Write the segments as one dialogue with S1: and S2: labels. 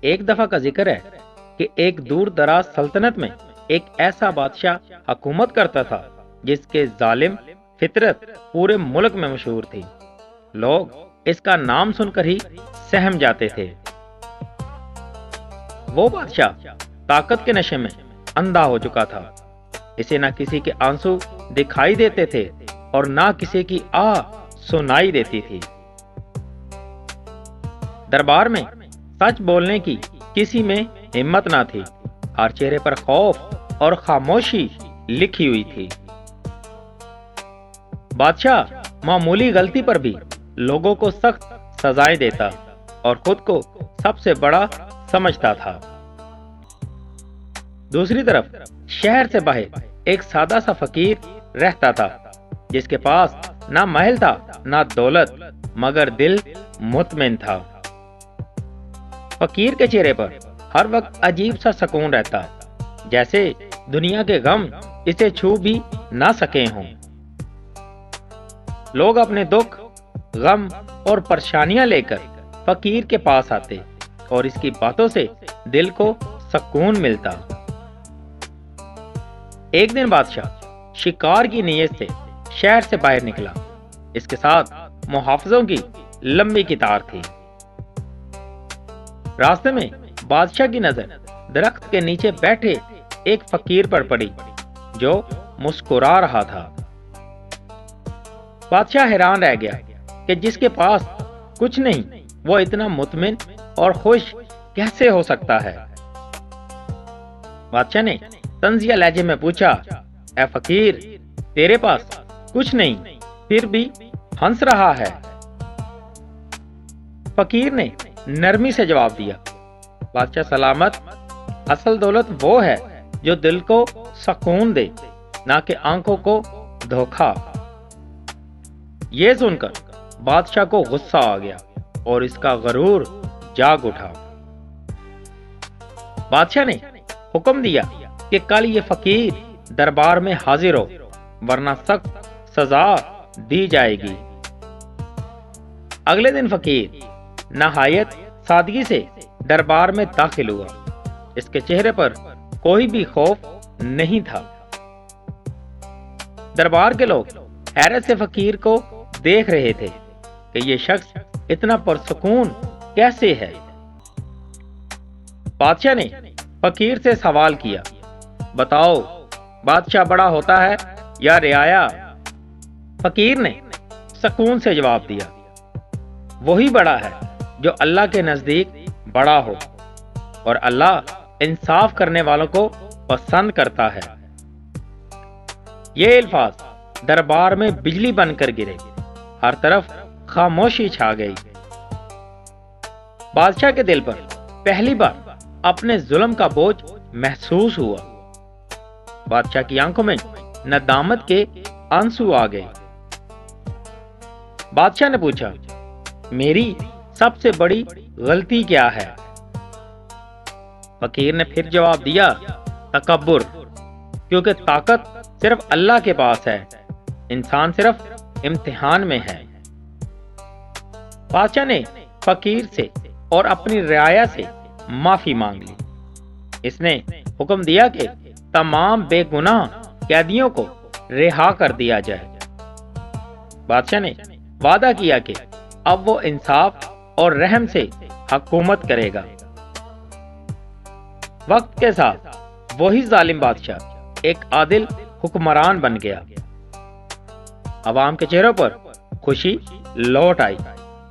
S1: ایک دفعہ کا ذکر ہے کہ ایک دور دراز سلطنت میں ایک ایسا بادشاہ حکومت کرتا تھا جس کے ظالم فطرت پورے ملک میں مشہور تھی۔ لوگ اس کا نام سن کر ہی سہم جاتے تھے۔ وہ بادشاہ طاقت کے نشے میں اندھا ہو چکا تھا۔ اسے نہ کسی کے آنسو دکھائی دیتے تھے اور نہ کسی کی آہ سنائی دیتی تھی۔ دربار میں سچ بولنے کی کسی میں ہمت نہ تھی۔ ہر چہرے پر خوف اور خاموشی لکھی ہوئی تھی۔ بادشاہ معمولی غلطی پر بھی لوگوں کو سخت سزائیں دیتا اور خود کو سب سے بڑا سمجھتا تھا۔ دوسری طرف شہر سے باہر ایک سادہ سا فقیر رہتا تھا جس کے پاس نہ محل تھا نہ دولت، مگر دل مطمئن تھا۔ فقیر کے چہرے پر ہر وقت عجیب سا سکون رہتا، جیسے دنیا کے غم اسے چھو بھی نہ سکے ہوں۔ لوگ اپنے دکھ، غم اور پریشانیاں لے کر فقیر کے پاس آتے اور اس کی باتوں سے دل کو سکون ملتا۔ ایک دن بادشاہ شکار کی نیت سے شہر سے باہر نکلا۔ اس کے ساتھ محافظوں کی لمبی قطار تھی۔ راستے میں بادشاہ کی نظر درخت کے نیچے بیٹھے ایک فقیر پر پڑی جو مسکرا رہا تھا۔ بادشاہ حیران رہ گیا کہ جس کے پاس کچھ نہیں وہ اتنا مطمئن اور خوش کیسے ہو سکتا ہے۔ بادشاہ نے طنزیہ لہجے میں پوچھا، اے فقیر، تیرے پاس کچھ نہیں پھر بھی ہنس رہا ہے؟ فقیر نے نرمی سے جواب دیا، بادشاہ سلامت، اصل دولت وہ ہے جو دل کو سکون دے، نہ کہ آنکھوں کو دھوکا۔ یہ سن کر بادشاہ کو غصہ آ گیا اور اس کا غرور جاگ اٹھا۔ بادشاہ نے حکم دیا کہ کل یہ فقیر دربار میں حاضر ہو، ورنہ سخت سزا دی جائے گی۔ اگلے دن فقیر نہایت سادگی سے دربار میں داخل ہوا۔ اس کے چہرے پر کوئی بھی خوف نہیں تھا۔ دربار کے لوگ حیرت سے فقیر کو دیکھ رہے تھے کہ یہ شخص اتنا پرسکون کیسے ہے۔ بادشاہ نے فقیر سے سوال کیا، بتاؤ، بادشاہ بڑا ہوتا ہے یا رعایا؟ فقیر نے سکون سے جواب دیا، وہی بڑا ہے جو اللہ کے نزدیک بڑا ہو، اور اللہ انصاف کرنے والوں کو پسند کرتا ہے۔ یہ الفاظ دربار میں بجلی بن کر گرے، ہر طرف خاموشی چھا گئی۔ بادشاہ کے دل پر پہلی بار اپنے ظلم کا بوجھ محسوس ہوا۔ بادشاہ کی آنکھوں میں ندامت کے آنسو آ گئے۔ بادشاہ نے پوچھا، میری سب سے بڑی غلطی کیا ہے؟ فقیر نے پھر جواب دیا، تکبر، کیونکہ طاقت صرف اللہ کے پاس ہے، انسان صرف امتحان میں ہے۔ بادشاہ نے فقیر سے اور اپنی رعایا سے معافی مانگ لی۔ اس نے حکم دیا کہ تمام بے گناہ قیدیوں کو رہا کر دیا جائے۔ بادشاہ نے وعدہ کیا کہ اب وہ انصاف اور رحم سے حکومت کرے گا۔ وقت کے ساتھ وہی ظالم بادشاہ ایک عادل حکمران بن گیا۔ عوام کے چہروں پر خوشی لوٹ آئی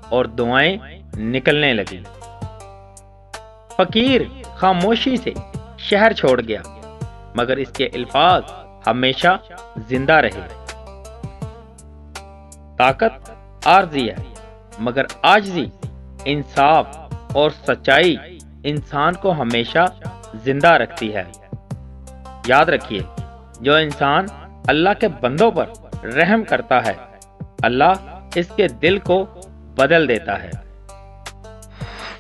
S1: اور دعائیں نکلنے لگیں۔ فقیر خاموشی سے شہر چھوڑ گیا، مگر اس کے الفاظ ہمیشہ زندہ رہے۔ طاقت عارضی ہے، مگر عاجزی، انصاف اور سچائی انسان کو ہمیشہ زندہ رکھتی ہے۔ یاد رکھیے، جو انسان اللہ کے بندوں پر رحم کرتا ہے، اللہ اس کے دل کو بدل دیتا ہے۔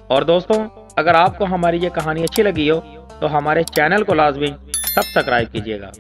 S1: اور دوستوں، اگر آپ کو ہماری یہ کہانی اچھی لگی ہو تو ہمارے چینل کو لازمی سبسکرائب کیجیے گا۔